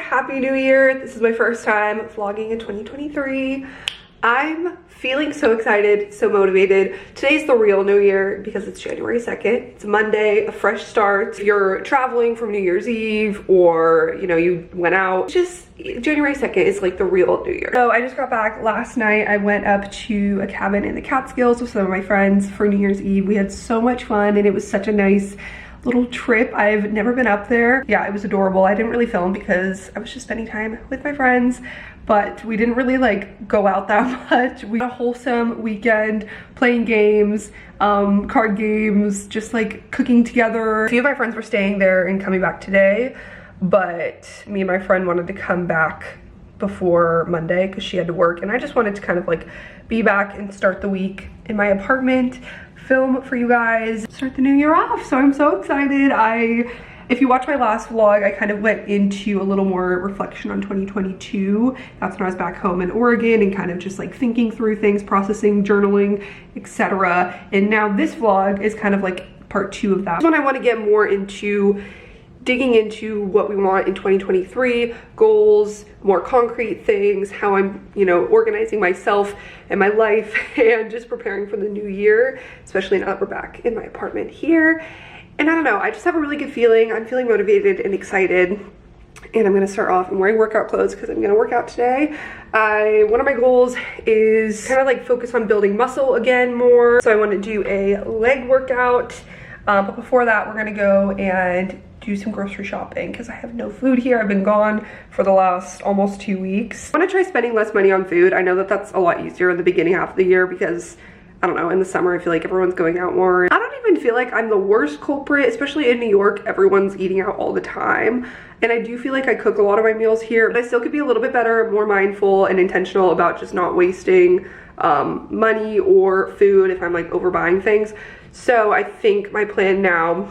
Happy New Year. This is my first time vlogging in 2023. I'm feeling so excited, so motivated. Today's the real New Year because it's January 2nd. It's Monday, a fresh start. If you're traveling from New Year's Eve or, you know, you went out, just January 2nd is like the real New Year. So I just got back last night. I went up to a cabin in the Catskills with some of my friends for New Year's Eve. We had so much fun and it was such a nice little trip. I've never been up there. Yeah, it was adorable. I didn't really film because I was just spending time with my friends, but we didn't really like go out that much. We had a wholesome weekend playing games, card games, just like cooking together. A few of my friends were staying there and coming back today, but me and my friend wanted to come back before Monday because she had to work, and I just wanted to kind of like be back and start the week in my apartment, film for you guys, start the new year off. So I'm so excited. If you watch my last vlog, I kind of went into a little more reflection on 2022. That's when I was back home in Oregon and kind of just like thinking through things, processing, journaling, etc. And now this vlog is kind of like part 2 of that. This one I want to get more into digging into what we want in 2023, goals, more concrete things, how I'm, you know, organizing myself and my life and just preparing for the new year, especially now that we're back in my apartment here. And I don't know, I just have a really good feeling. I'm feeling motivated and excited. And I'm gonna start off, I'm wearing workout clothes because I'm gonna work out today. One of my goals is kind of like focus on building muscle again more. So I want to do a leg workout. But before that, we're gonna go and do some grocery shopping because I have no food here. I've been gone for the last almost 2 weeks. I want to try spending less money on food. I know that that's a lot easier in the beginning half of the year because, I don't know, in the summer I feel like everyone's going out more. I don't even feel like I'm the worst culprit, especially in New York. Everyone's eating out all the time. And I do feel like I cook a lot of my meals here, but I still could be a little bit better, more mindful and intentional about just not wasting money or food if I'm like overbuying things. So I think my plan now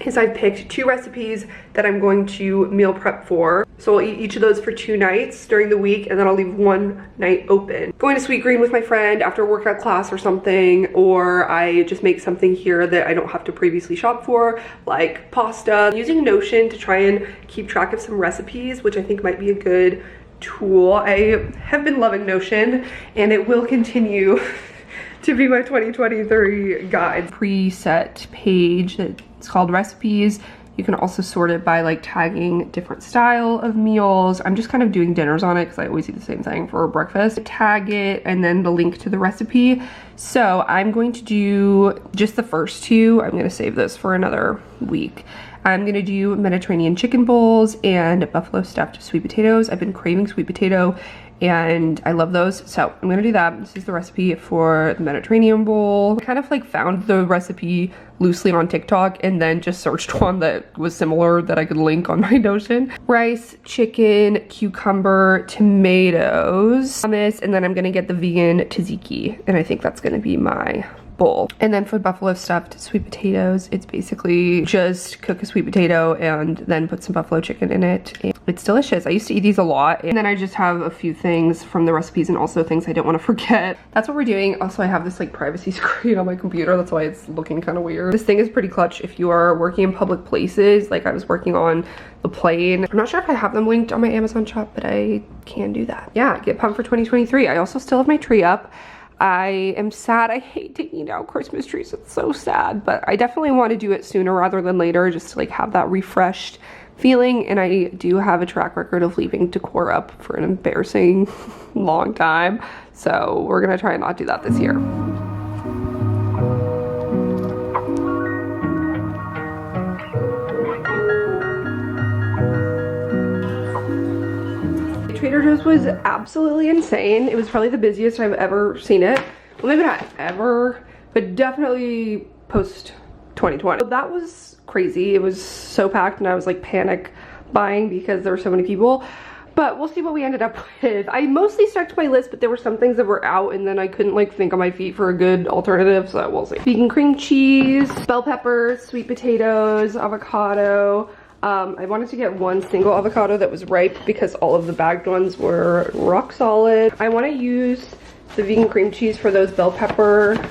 is I've picked 2 recipes that I'm going to meal prep for. So I'll eat each of those for 2 nights during the week, and then I'll leave 1 night open. Going to Sweet Green with my friend after a workout class or something, or I just make something here that I don't have to previously shop for, like pasta. I'm using Notion to try and keep track of some recipes, which I think might be a good tool. I have been loving Notion, and it will continue to be my 2023 guide. Preset page that's called recipes. You can also sort it by like tagging different style of meals. I'm just kind of doing dinners on it because I always eat the same thing for breakfast. Tag it and then the link to the recipe. So I'm going to do just the first 2. I'm gonna save this for another week. I'm gonna do Mediterranean chicken bowls and buffalo stuffed sweet potatoes. I've been craving sweet potato and I love those, so I'm gonna do that. This is the recipe for the Mediterranean bowl. I kind of like found the recipe loosely on TikTok and then just searched one that was similar that I could link on my Notion. Rice, chicken, cucumber, tomatoes, hummus, and then I'm gonna get the vegan tzatziki, and I think that's gonna be my bowl. And then for buffalo stuffed sweet potatoes, it's basically just cook a sweet potato and then put some buffalo chicken in it. And it's delicious. I used to eat these a lot, and then I just have a few things from the recipes and also things I don't want to forget. That's what we're doing. Also, I have this like privacy screen on my computer. That's why it's looking kind of weird. This thing is pretty clutch if you are working in public places. Like I was working on the plane. I'm not sure if I have them linked on my Amazon shop, but I can do that. Yeah, get pumped for 2023. I also still have my tree up. I am sad. I hate taking down Christmas trees. It's so sad, but I definitely want to do it sooner rather than later, just to like have that refreshed feeling. And I do have a track record of leaving decor up for an embarrassing long time, so we're gonna try and not do that this year. Trader Joe's was absolutely insane. It was probably the busiest I've ever seen it. Well, maybe not ever, but definitely post 2020. So that was crazy. It was so packed and I was like panic buying because there were so many people. But we'll see what we ended up with. I mostly stuck to my list, but there were some things that were out and then I couldn't like think on my feet for a good alternative, so we'll see. Vegan cream cheese, bell peppers, sweet potatoes, avocado. I wanted to get 1 single avocado that was ripe because all of the bagged ones were rock solid. I want to use the vegan cream cheese for those bell pepper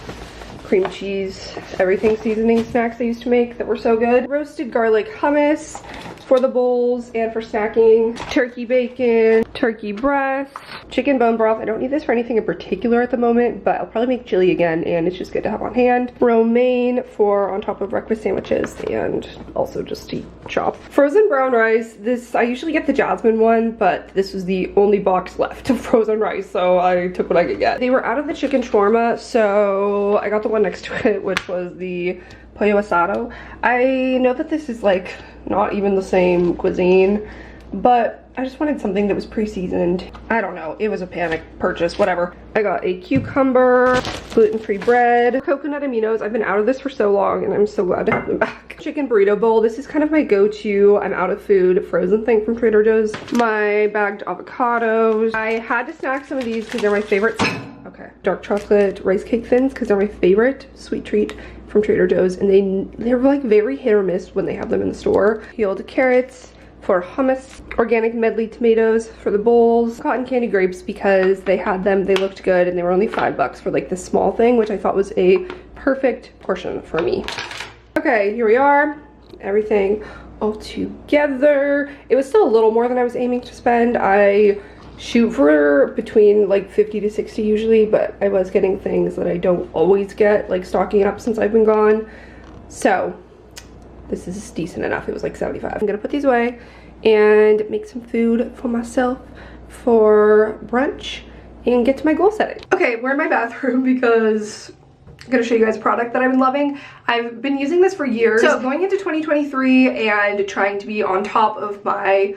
cream cheese everything seasoning snacks I used to make that were so good. Roasted garlic hummus, for the bowls and for snacking. Turkey bacon, turkey breast, chicken bone broth. I don't need this for anything in particular at the moment, but I'll probably make chili again, and it's just good to have on hand. Romaine for on top of breakfast sandwiches, and also just to chop. Frozen brown rice. This, I usually get the jasmine one, but this was the only box left of frozen rice, so I took what I could get. They were out of the chicken shawarma, so I got the one next to it, which was the pollo asado. I know that this is like not even the same cuisine, but I just wanted something that was pre-seasoned. I don't know, it was a panic purchase, whatever. I got a cucumber, gluten-free bread, coconut aminos. I've been out of this for so long and I'm so glad to have them back. Chicken burrito bowl. This is kind of my go-to, I'm out of food, frozen thing from Trader Joe's. My bagged avocados. I had to snack some of these because they're my favorites. Okay. Dark chocolate rice cake thins because they're my favorite sweet treat from Trader Joe's, and they're like very hit or miss when they have them in the store. Peeled carrots for hummus, organic medley tomatoes for the bowls, cotton candy grapes because they had them, they looked good, and they were only $5 for like this small thing, which I thought was a perfect portion for me. Okay, here we are, everything all together. It was still a little more than I was aiming to spend. I shoot for between like 50 to 60 usually, but I was getting things that I don't always get, like stocking up since I've been gone. So this is decent enough. It was like 75. I'm gonna put these away and make some food for myself for brunch and get to my goal setting. Okay, we're in my bathroom because I'm gonna show you guys a product that I've been loving. I've been using this for years. So going into 2023 and trying to be on top of my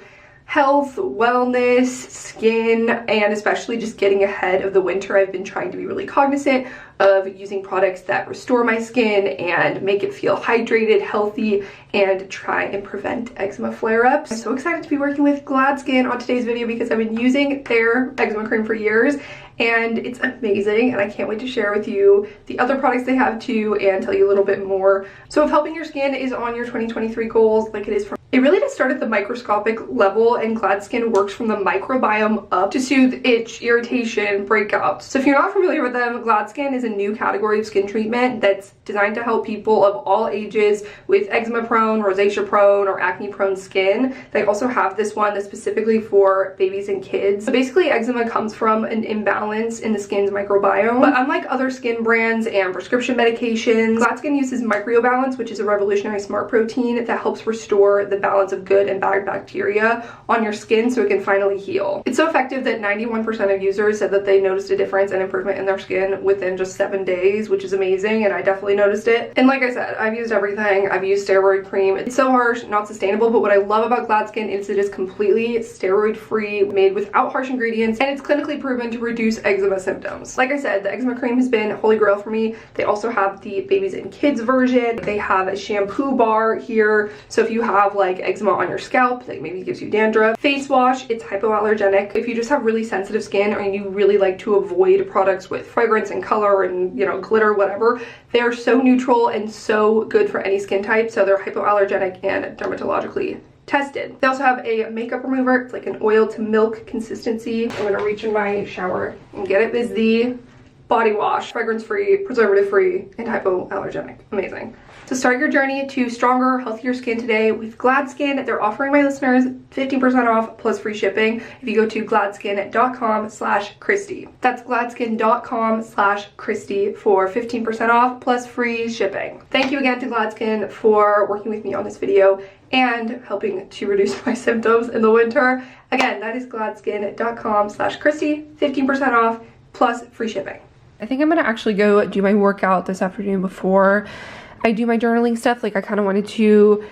health, wellness, skin, and especially just getting ahead of the winter, I've been trying to be really cognizant of using products that restore my skin and make it feel hydrated, healthy, and try and prevent eczema flare-ups. I'm so excited to be working with GladSkin on today's video because I've been using their eczema cream for years and it's amazing, and I can't wait to share with you the other products they have too and tell you a little bit more. So if helping your skin is on your 2023 goals like it is for me, it really does start at the microscopic level, and GladSkin works from the microbiome up to soothe itch, irritation, breakouts. So if you're not familiar with them, GladSkin is a new category of skin treatment that's designed to help people of all ages with eczema prone, rosacea prone, or acne prone skin. They also have this one that's specifically for babies and kids. So basically eczema comes from an imbalance in the skin's microbiome, but unlike other skin brands and prescription medications, GladSkin uses MicroBalance, which is a revolutionary smart protein that helps restore the balance of good and bad bacteria on your skin so it can finally heal. It's so effective that 91% of users said that they noticed a difference and improvement in their skin within just 7 days, which is amazing, and I definitely noticed it. And like I said, I've used everything. I've used steroid cream. It's so harsh, not sustainable, but what I love about GladSkin is it is completely steroid free, made without harsh ingredients, and it's clinically proven to reduce eczema symptoms. Like I said, the eczema cream has been holy grail for me. They also have the babies and kids version. They have a shampoo bar here, so if you have like eczema on your scalp, like maybe gives you dandruff. Face wash, it's hypoallergenic. If you just have really sensitive skin or you really like to avoid products with fragrance and color and, you know, glitter, whatever, they're so neutral and so good for any skin type. So they're hypoallergenic and dermatologically tested. They also have a makeup remover. It's like an oil to milk consistency. I'm gonna reach in my shower and get it. Is the body wash, fragrance free, preservative free, and hypoallergenic. Amazing. To start your journey to stronger, healthier skin today with GladSkin, they're offering my listeners 15% off plus free shipping if you go to gladskin.com/Kristee. That's gladskin.com/Kristee for 15% off plus free shipping. Thank you again to GladSkin for working with me on this video and helping to reduce my symptoms in the winter. Again, that is gladskin.com/Kristee, 15% off plus free shipping. I think I'm gonna actually go do my workout this afternoon before I do my journaling stuff. Like, I kind of wanted to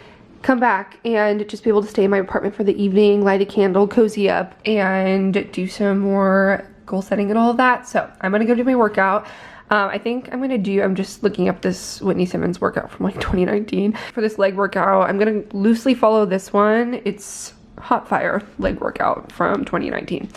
come back and just be able to stay in my apartment for the evening, light a candle, cozy up, and do some more goal setting and all of that. So I'm gonna go do my workout. I think I'm just looking up this Whitney Simmons workout from like 2019. For this leg workout, I'm gonna loosely follow this one. It's Hot Fire leg workout from 2019.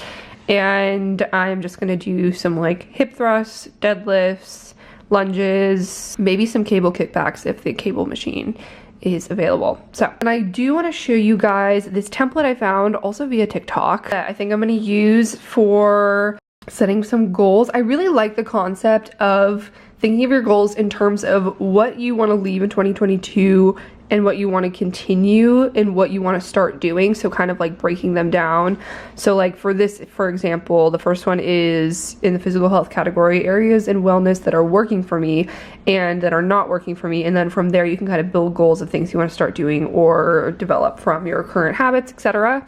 And I'm just gonna do some like hip thrusts, deadlifts, lunges, maybe some cable kickbacks if the cable machine is available. So, and I do want to show you guys this template I found also via TikTok that I think I'm going to use for setting some goals. I really like the concept of thinking of your goals in terms of what you want to leave in 2022 and what you want to continue and what you want to start doing. So kind of like breaking them down. So like for this, for example, the first one is in the physical health category, areas in wellness that are working for me and that are not working for me. And then from there, you can kind of build goals of things you want to start doing or develop from your current habits, etc.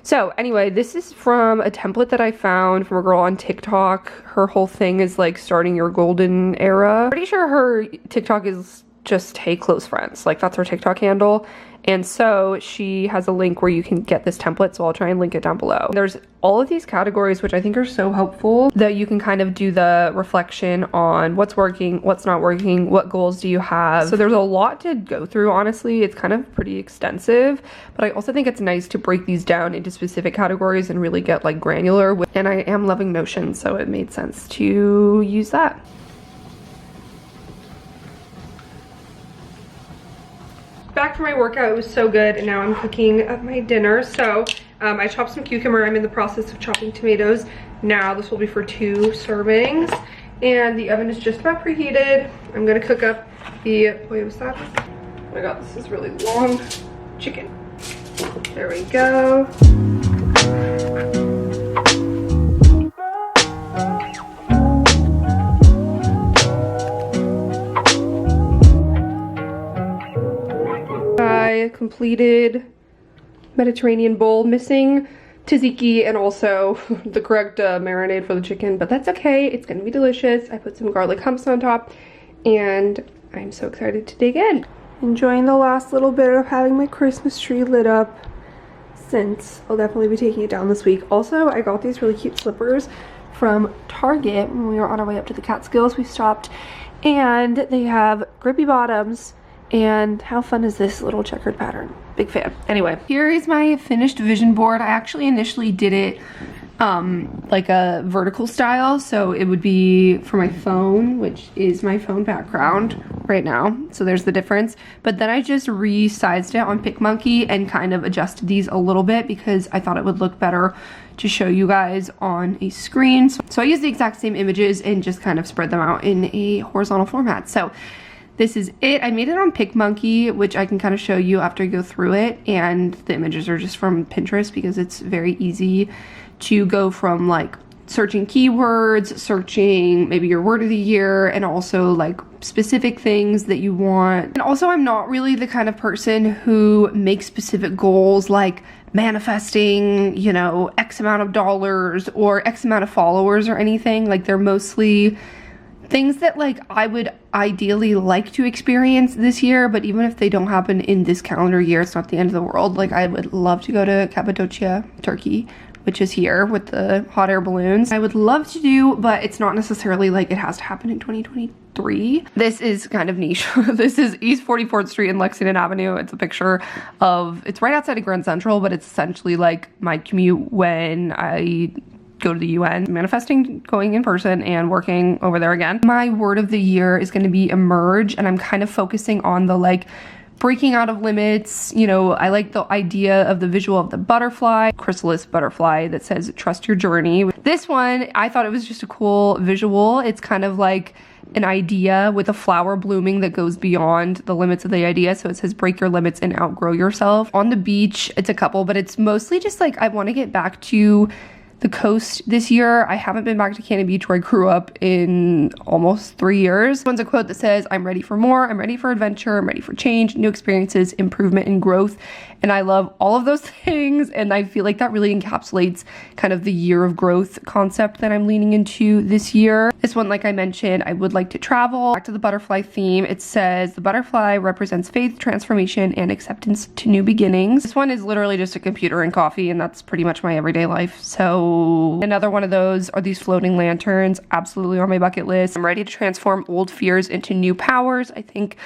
So anyway, this is from a template that I found from a girl on TikTok. Her whole thing is like starting your golden era. Pretty sure her TikTok is just hey close friends, like that's her TikTok handle. And so she has a link where you can get this template, so I'll try and link it down below. There's all of these categories which I think are so helpful that you can kind of do the reflection on what's working, what's not working, what goals do you have. So there's a lot to go through, honestly. It's kind of pretty extensive, but I also think it's nice to break these down into specific categories and really get like granular with, and I am loving Notion, so it made sense to use that. Back from my workout, it was so good, and now I'm cooking up my dinner. So I chopped some cucumber. I'm in the process of chopping tomatoes now. This will be for 2 servings, and the oven is just about preheated. I'm gonna cook up the, wait, what's that? Oh my god, this is really long. Chicken. There we go. Completed Mediterranean bowl, missing tzatziki and also the correct marinade for the chicken, but that's okay, it's gonna be delicious. I put some garlic humps on top and I'm so excited to dig in. Enjoying the last little bit of having my Christmas tree lit up, since I'll definitely be taking it down this week. Also, I got these really cute slippers from Target when we were on our way up to the Catskills. We stopped and they have grippy bottoms. And how fun is this little checkered pattern? Big fan. Anyway, here is my finished vision board. I actually initially did it like a vertical style, so it would be for my phone, which is my phone background right now. So there's the difference. But then I just resized it on PicMonkey and kind of adjusted these a little bit because I thought it would look better to show you guys on a screen. So I used the exact same images and just kind of spread them out in a horizontal format. So this is it. I made it on PicMonkey, which I can kind of show you after I go through it, and the images are just from Pinterest because it's very easy to go from like searching keywords, searching maybe your word of the year, and also like specific things that you want. And also, I'm not really the kind of person who makes specific goals like manifesting, you know, X amount of dollars or X amount of followers or anything. Like, they're mostly things that like I would ideally like to experience this year, but even if they don't happen in this calendar year, it's not the end of the world. Like, I would love to go to Cappadocia, Turkey, which is here with the hot air balloons. I would love to do, but it's not necessarily like it has to happen in 2023. This is kind of niche. This is East 44th Street and Lexington Avenue. It's a picture of, it's right outside of Grand Central, but it's essentially like my commute when I go to the UN, manifesting going in person and working over there again. My word of the year is going to be emerge, and I'm kind of focusing on the like breaking out of limits. You know, I like the idea of the visual of the butterfly, chrysalis butterfly that says trust your journey. This one, I thought it was just a cool visual. It's kind of like an idea with a flower blooming that goes beyond the limits of the idea. So it says break your limits and outgrow yourself. On the beach, it's a couple, but it's mostly just like I want to get back to the coast this year. I haven't been back to Cannon Beach where I grew up in almost 3 years. This one's a quote that says, I'm ready for more, I'm ready for adventure, I'm ready for change, new experiences, improvement, and growth. And I love all of those things, and I feel like that really encapsulates kind of the year of growth concept that I'm leaning into this year. This one, like I mentioned, I would like to travel. Back to the butterfly theme, it says the butterfly represents faith, transformation, and acceptance to new beginnings. This one is literally just a computer and coffee, and that's pretty much my everyday life. So another one of those are these floating lanterns, absolutely on my bucket list. I'm ready to transform old fears into new powers. I think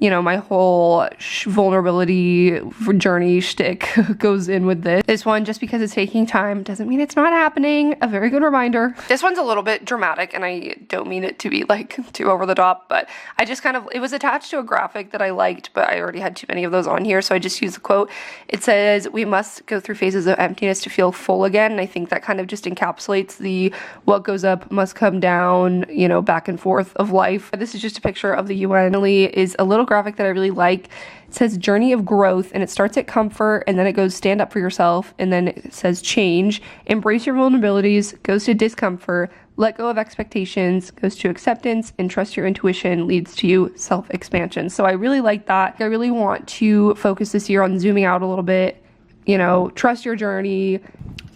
you know, my whole vulnerability journey shtick goes in with this. This one, just because it's taking time doesn't mean it's not happening. A very good reminder. This one's a little bit dramatic, and I don't mean it to be like too over the top, but I just kind of, it was attached to a graphic that I liked, but I already had too many of those on here, so I just used the quote. It says, "We must go through phases of emptiness to feel full again." And I think that kind of just encapsulates the what goes up must come down, you know, back and forth of life. This is just a picture of the UN. It is a little graphic that I really like. It says journey of growth, and it starts at comfort, and then it goes stand up for yourself, and then it says change, embrace your vulnerabilities, goes to discomfort, let go of expectations, goes to acceptance, and trust your intuition leads to you self-expansion. So I really like that. I really want to focus this year on zooming out a little bit, you know, trust your journey.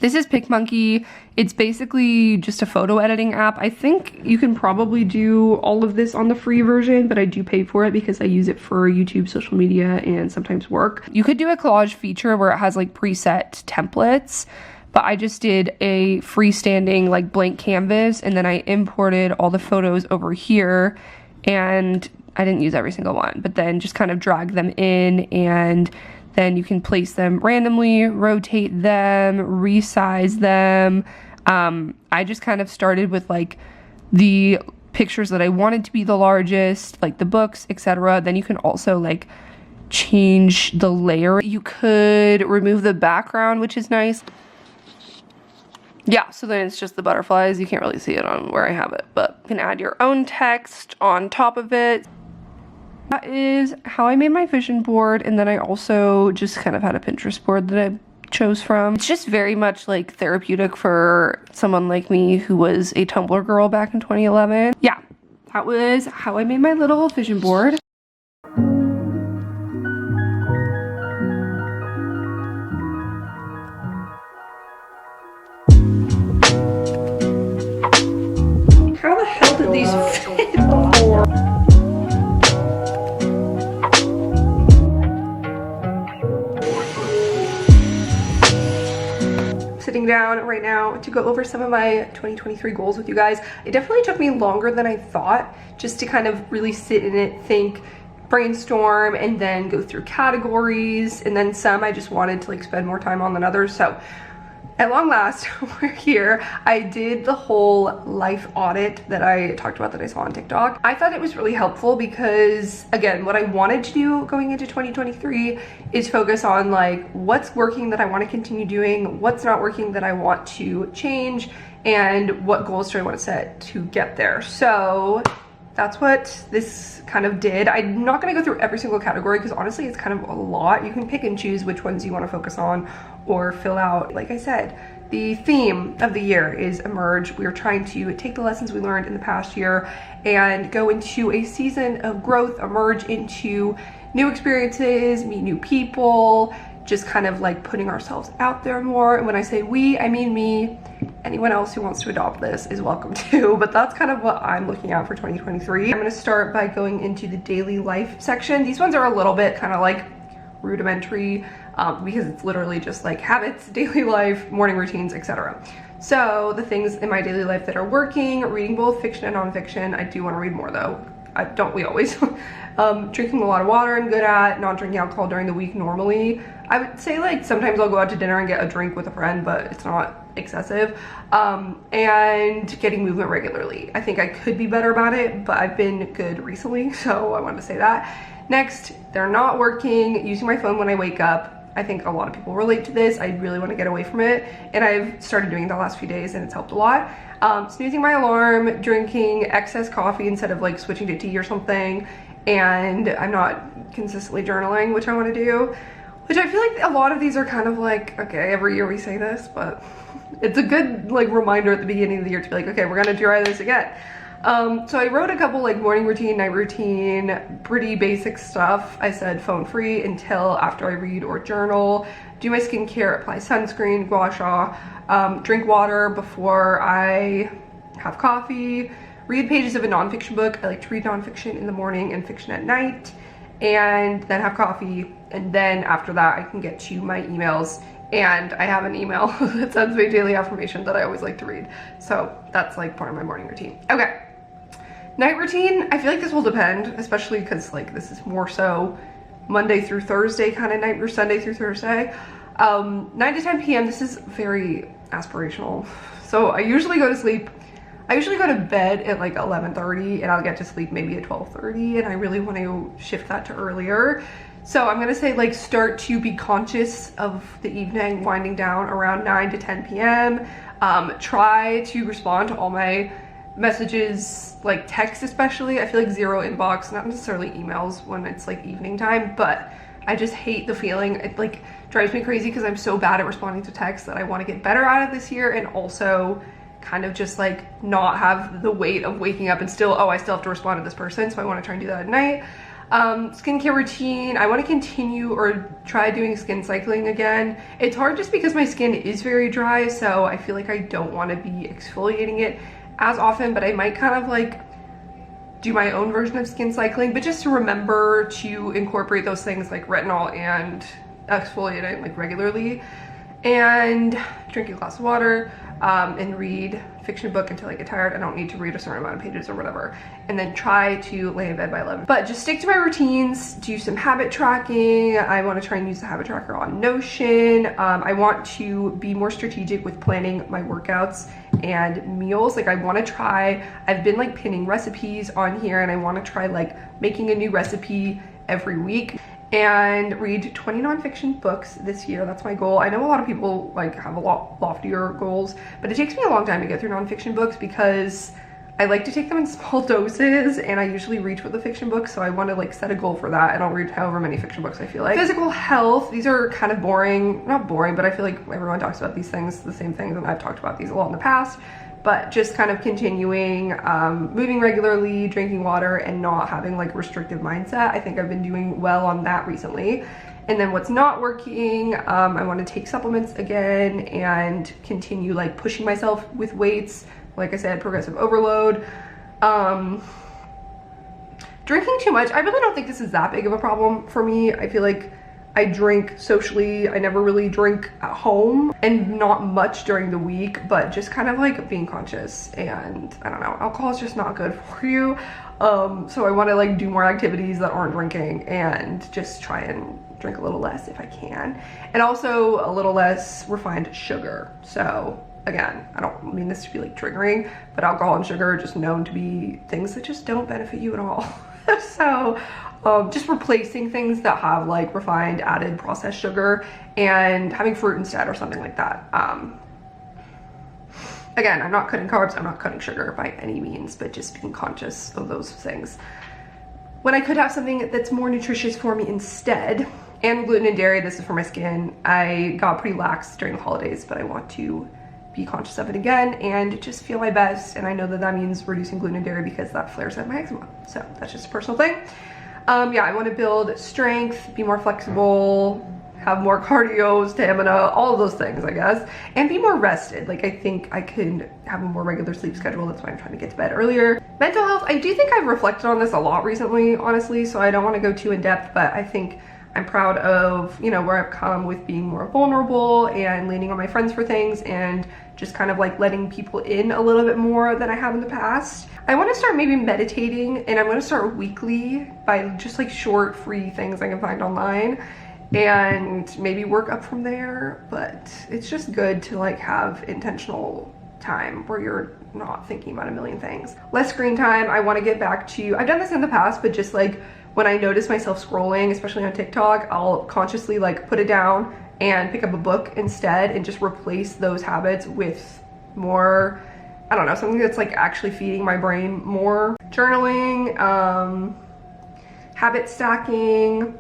This is PicMonkey. It's basically just a photo editing app. I think you can probably do all of this on the free version, but I do pay for it because I use it for YouTube, social media, and sometimes work. You could do a collage feature where it has like preset templates, but I just did a freestanding like blank canvas, and then I imported all the photos over here, and I didn't use every single one, but then just kind of drag them in, and then you can place them randomly, rotate them, resize them. I just kind of started with like the pictures that I wanted to be the largest, like the books, etc. Then you can also like change the layer. You could remove the background, which is nice. Yeah, so then it's just the butterflies. You can't really see it on where I have it, but you can add your own text on top of it. That is how I made my vision board, and then I also just kind of had a Pinterest board that I chose from. It's just very much like therapeutic for someone like me who was a Tumblr girl back in 2011. Yeah, that was how I made my little vision board. How the hell did these fit before? Sitting down right now to go over some of my 2023 goals with you guys. It definitely took me longer than I thought just to kind of really sit in it, think, brainstorm, and then go through categories, and then some I just wanted to like spend more time on than others. So at long last, we're here. I did the whole life audit that I talked about that I saw on TikTok. I thought it was really helpful because, again, what I wanted to do going into 2023 is focus on like what's working that I want to continue doing, what's not working that I want to change, and what goals do I want to set to get there. So that's what this kind of did. I'm not going to go through every single category because honestly it's kind of a lot. You can pick and choose which ones you want to focus on or fill out. Like I said, the theme of the year is emerge. We are trying to take the lessons we learned in the past year and go into a season of growth, emerge into new experiences, meet new people, just kind of like putting ourselves out there more. And when I say we, I mean me. Anyone else who wants to adopt this is welcome too, but that's kind of what I'm looking at for 2023. I'm gonna start by going into the daily life section. These ones are a little bit kind of like rudimentary because it's literally just like habits, daily life, morning routines, etc. So the things in my daily life that are working, reading both fiction and nonfiction. I do want to read more though. Don't we always? Drinking a lot of water I'm good at, not drinking alcohol during the week normally. I would say like sometimes I'll go out to dinner and get a drink with a friend, but it's not excessive. And getting movement regularly. I think I could be better about it, but I've been good recently, so I wanted to say that. Next, they're not working, using my phone when I wake up. I think a lot of people relate to this. I really want to get away from it, and I've started doing it the last few days and it's helped a lot. Snoozing my alarm, drinking excess coffee instead of like switching to tea or something, and I'm not consistently journaling, which I want to do, which I feel like a lot of these are kind of like, okay, every year we say this, but it's a good like reminder at the beginning of the year to be like, okay, we're gonna try this again. So I wrote a couple like morning routine, night routine, pretty basic stuff. I said phone free until after I read or journal, do my skincare, apply sunscreen, gua sha, drink water before I have coffee, read pages of a nonfiction book. I like to read nonfiction in the morning and fiction at night, and then have coffee. And then after that I can get to my emails, and I have an email that sends me daily affirmation that I always like to read. So that's like part of my morning routine. Okay. Night routine, I feel like this will depend, especially because like this is more so Monday through Thursday kind of night or Sunday through Thursday. 9 to 10 p.m. This is very aspirational. So I usually go to bed at like 11:30 and I'll get to sleep maybe at 12:30, and I really want to shift that to earlier. So I'm gonna say like start to be conscious of the evening winding down around 9 to 10 p.m. Try to respond to all my messages, like text especially. I feel like zero inbox, not necessarily emails when it's like evening time, but I just hate the feeling. It like drives me crazy because I'm so bad at responding to texts that I want to get better at it this year, and also kind of just like not have the weight of waking up and still, oh, I still have to respond to this person, so I want to try and do that at night. Skincare routine, I want to continue or try doing skin cycling again. It's hard just because my skin is very dry, so I feel like I don't want to be exfoliating it as often, but I might kind of like do my own version of skin cycling, but just to remember to incorporate those things like retinol and exfoliating like regularly, and drink a glass of water, and read fiction book until I get tired. I don't need to read a certain amount of pages or whatever, and then try to lay in bed by 11. But just stick to my routines, do some habit tracking. I want to try and use the habit tracker on Notion. I want to be more strategic with planning my workouts and meals. Like I want to try, I've been like pinning recipes on here, and I want to try like making a new recipe every week, and read 20 nonfiction books this year. That's my goal. I know a lot of people like have a lot loftier goals, but it takes me a long time to get through nonfiction books because I like to take them in small doses, and I usually reach with a fiction book, so I want to like set a goal for that, and I'll read however many fiction books I feel like. Physical health, these are kind of boring, not boring, but I feel like everyone talks about these things, the same things, and I've talked about these a lot in the past, but just kind of continuing, moving regularly, drinking water, and not having like restrictive mindset. I think I've been doing well on that recently. And then what's not working, I want to take supplements again and continue like pushing myself with weights. Like I said, progressive overload. Drinking too much, I really don't think this is that big of a problem for me. I feel like I drink socially. I never really drink at home, and not much during the week, but just kind of like being conscious. And I don't know, alcohol is just not good for you. So I want to like do more activities that aren't drinking, and just try and drink a little less if I can, and also a little less refined sugar. So again, I don't mean this to be like triggering, but alcohol and sugar are just known to be things that just don't benefit you at all. So just replacing things that have like refined added processed sugar and having fruit instead or something like that. Again, I'm not cutting carbs, I'm not cutting sugar by any means, but just being conscious of those things. When I could have something that's more nutritious for me instead, and gluten and dairy, this is for my skin. I got pretty lax during the holidays, but I want to be conscious of it again and just feel my best. And I know that that means reducing gluten and dairy because that flares out my eczema. So that's just a personal thing. Yeah, I want to build strength, be more flexible, have more cardio, stamina, all of those things, I guess, and be more rested. Like I think I could have a more regular sleep schedule. That's why I'm trying to get to bed earlier. Mental health, I do think I've reflected on this a lot recently, honestly, so I don't want to go too in depth, but I think I'm proud of, you know, where I've come with being more vulnerable and leaning on my friends for things, and just kind of like letting people in a little bit more than I have in the past. I want to start maybe meditating, and I'm going to start weekly by just like short free things I can find online, and maybe work up from there. But it's just good to like have intentional time where you're not thinking about a million things. Less screen time. I want to get back to, I've done this in the past, but just like when I notice myself scrolling, especially on TikTok, I'll consciously like put it down and pick up a book instead, and just replace those habits with more, I don't know, something that's like actually feeding my brain more. Journaling, habit stacking,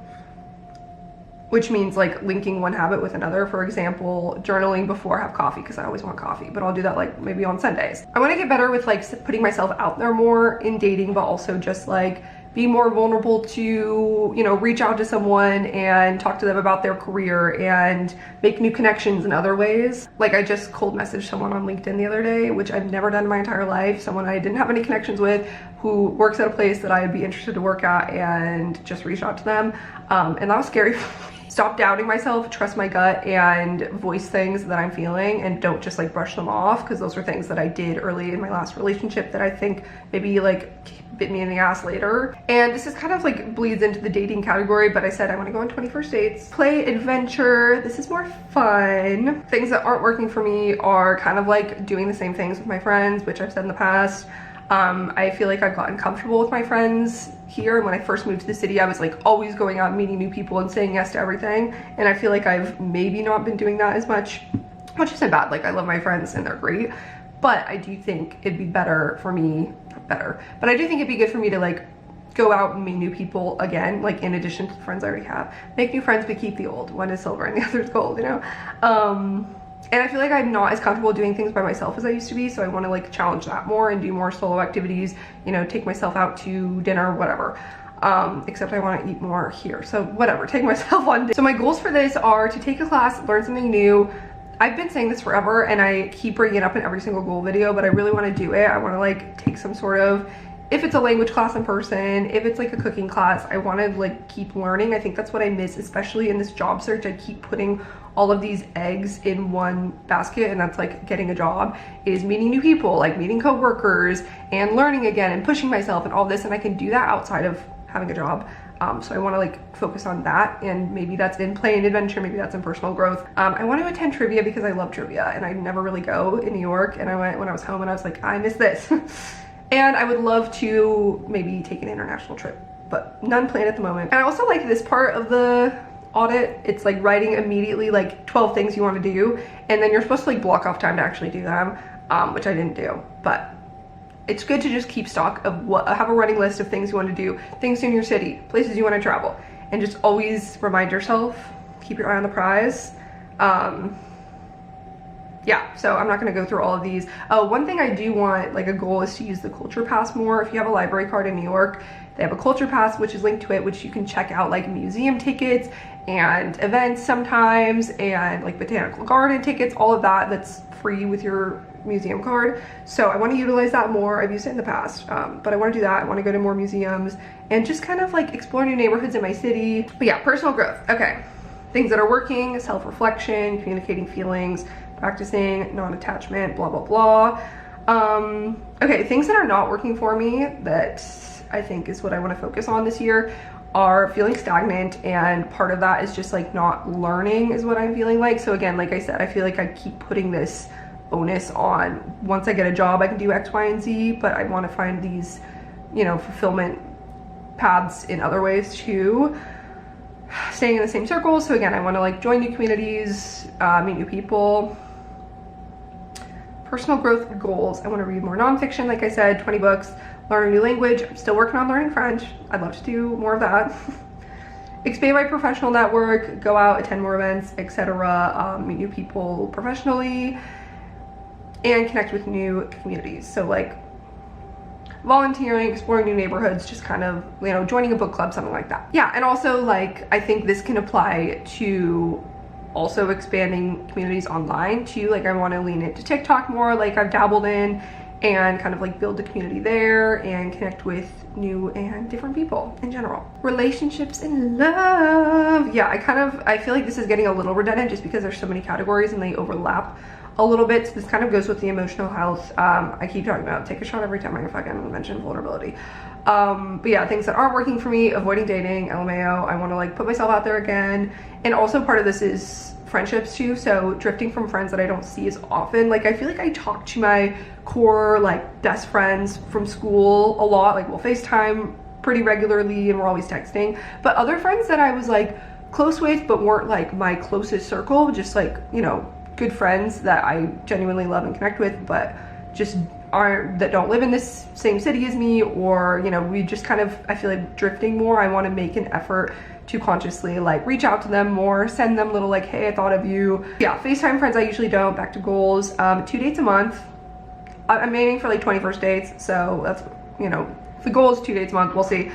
which means like linking one habit with another. For example, journaling before I have coffee, because I always want coffee, but I'll do that like maybe on Sundays. I want to get better with like putting myself out there more in dating, but also just like be more vulnerable to, you know, reach out to someone and talk to them about their career and make new connections in other ways. Like I just cold messaged someone on LinkedIn the other day, which I've never done in my entire life. Someone I didn't have any connections with, who works at a place that I'd be interested to work at, and just reached out to them. And that was scary for me. Stop doubting myself, trust my gut, and voice things that I'm feeling, and don't just like brush them off, because those are things that I did early in my last relationship that I think maybe like bit me in the ass later. And this is kind of like bleeds into the dating category, but I said I want to go on 21st dates. Play adventure. This is more fun. Things that aren't working for me are kind of like doing the same things with my friends, which I've said in the past. I feel like I've gotten comfortable with my friends here. And when I first moved to the city, I was like always going out and meeting new people and saying yes to everything. And I feel like I've maybe not been doing that as much, which isn't bad. Like I love my friends and they're great, but I do think it'd be better for me, not better, but I do think it'd be good for me to like go out and meet new people again, like in addition to the friends I already have. Make new friends, but keep the old. One is silver and the other is gold, you know? And I feel like I'm not as comfortable doing things by myself as I used to be, so I want to like challenge that more and do more solo activities, you know, take myself out to dinner, whatever. Except I want to eat more here, so whatever, take myself on dinner. So my goals for this are to take a class, learn something new. I've been saying this forever and I keep bringing it up in every single goal video, but I really want to do it. I want to like take some sort of, if it's a language class in person, if it's like a cooking class, I want to like keep learning. I think that's what I miss, especially in this job search. I keep putting all of these eggs in one basket, and that's like getting a job, is meeting new people, like meeting coworkers and learning again and pushing myself and all this. And I can do that outside of having a job. So I want to like focus on that, and maybe that's in play and adventure, maybe that's in personal growth. I want to attend trivia because I love trivia and I never really go in New York, and I went when I was home and I was like, I miss this. And I would love to maybe take an international trip, but none planned at the moment. And I also like this part of the audit. It's like writing immediately like 12 things you want to do, and then you're supposed to like block off time to actually do them, which I didn't do, but it's good to just keep stock of what, have a running list of things you want to do, things in your city, places you want to travel, and just always remind yourself, keep your eye on the prize. Yeah, so I'm not going to go through all of these. One thing I do want, like a goal, is to use the culture pass more. If you have a library card in New York, they have a culture pass, which is linked to it, which you can check out like museum tickets and events sometimes, and like botanical garden tickets, all of that, that's free with your museum card. So I want to utilize that more. I've used it in the past, but I want to do that. I want to go to more museums and just kind of like explore new neighborhoods in my city. But yeah, personal growth. Okay, things that are working: self-reflection, communicating feelings, practicing non-attachment, blah blah blah. Okay, things that are not working for me that I think is what I want to focus on this year are feeling stagnant, and part of that is just like not learning is what I'm feeling like. So again, like I said, I feel like I keep putting this onus on, once I get a job I can do X, Y, and Z, but I want to find these, you know, fulfillment paths in other ways too. Staying in the same circles. So again, I want to like join new communities, meet new people. Personal growth goals: I want to read more nonfiction, like I said, 20 books, learn a new language. I'm still working on learning French. I'd love to do more of that. Expand my professional network, go out, attend more events, etc. Meet new people professionally, and connect with new communities. So like volunteering, exploring new neighborhoods, just kind of, you know, joining a book club, something like that. Yeah, and also like I think this can apply to also expanding communities online too. Like I want to lean into TikTok more, like I've dabbled in, and kind of like build a community there and connect with new and different people in general. Relationships and love. Yeah, I feel like this is getting a little redundant just because there's so many categories and they overlap a little bit. So this kind of goes with the emotional health. I keep talking about, take a shot every time I fucking mention vulnerability. But yeah, things that aren't working for me: avoiding dating, LMAO. I want to like put myself out there again. And also part of this is friendships too. So drifting from friends that I don't see as often. Like I feel like I talk to my core like best friends from school a lot. Like we'll FaceTime pretty regularly and we're always texting. But other friends that I was like close with but weren't like my closest circle, just like, you know, good friends that I genuinely love and connect with, but just aren't, that don't live in this same city as me, or, you know, we just kind of, I feel like drifting more. I want to make an effort to consciously like reach out to them more, send them little like, hey, I thought of you. Yeah, FaceTime friends I usually don't. Back to goals. 2 dates a month. I'm aiming for like 21st dates, so that's, you know, the goal is 2 dates a month. We'll see.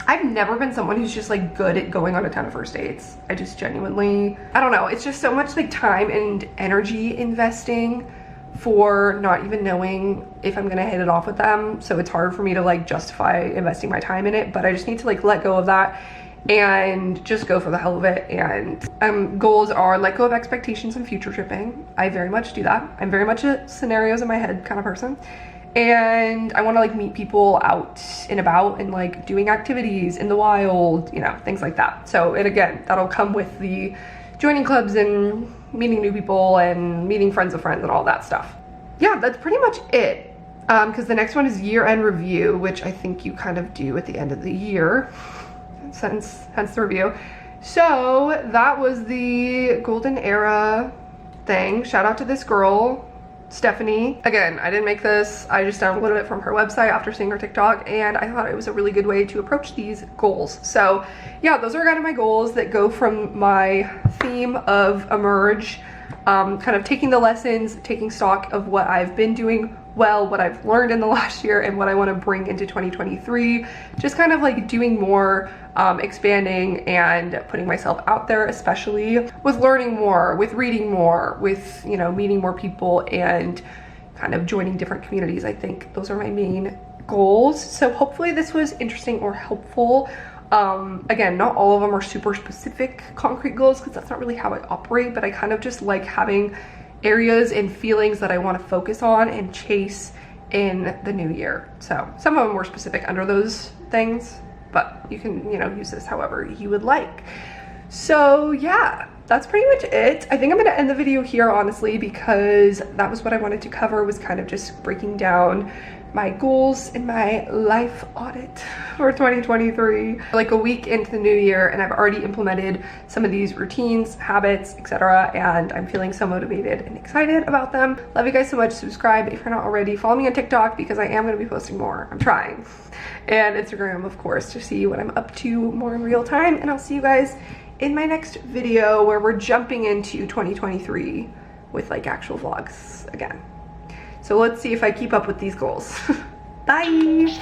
I've never been someone who's just like good at going on a ton of first dates. I just genuinely, I don't know, it's just so much like time and energy investing for not even knowing if I'm gonna hit it off with them. So it's hard for me to like justify investing my time in it, but I just need to like let go of that and just go for the hell of it. And goals are let go of expectations and future tripping. I very much do that. I'm very much a scenarios in my head kind of person. and I want to like meet people out and about and like doing activities in the wild, you know, things like that. So, and again, that'll come with the joining clubs and meeting new people and meeting friends of friends and all that stuff. Yeah, that's pretty much it. Because the next one is year-end review, which I think you kind of do at the end of the year, hence the review. So that was the golden era thing. Shout out to this girl, Stephanie. Again, I didn't make this. I just downloaded it from her website after seeing her TikTok, and I thought it was a really good way to approach these goals. So yeah, those are kind of my goals that go from my theme of emerge, kind of taking the lessons, taking stock of what I've been doing well, what I've learned in the last year, and what I want to bring into 2023. Just kind of like doing more, expanding and putting myself out there, especially with learning more, with reading more, with, you know, meeting more people and kind of joining different communities. I think those are my main goals. So hopefully this was interesting or helpful. Again, not all of them are super specific concrete goals because that's not really how I operate, but I kind of just like having areas and feelings that I want to focus on and chase in the new year. So some of them were specific under those things, but you can, you know, use this however you would like. So yeah, that's pretty much it. I think I'm going to end the video here, honestly, because that was what I wanted to cover, was kind of just breaking down my goals and my life audit for 2023. Like a week into the new year, and I've already implemented some of these routines, habits, etc. And I'm feeling so motivated and excited about them. Love you guys so much. Subscribe if you're not already. Follow me on TikTok because I am going to be posting more. I'm trying. And Instagram, of course, to see what I'm up to more in real time. And I'll see you guys in my next video where we're jumping into 2023 with like actual vlogs again. So let's see if I keep up with these goals. Bye.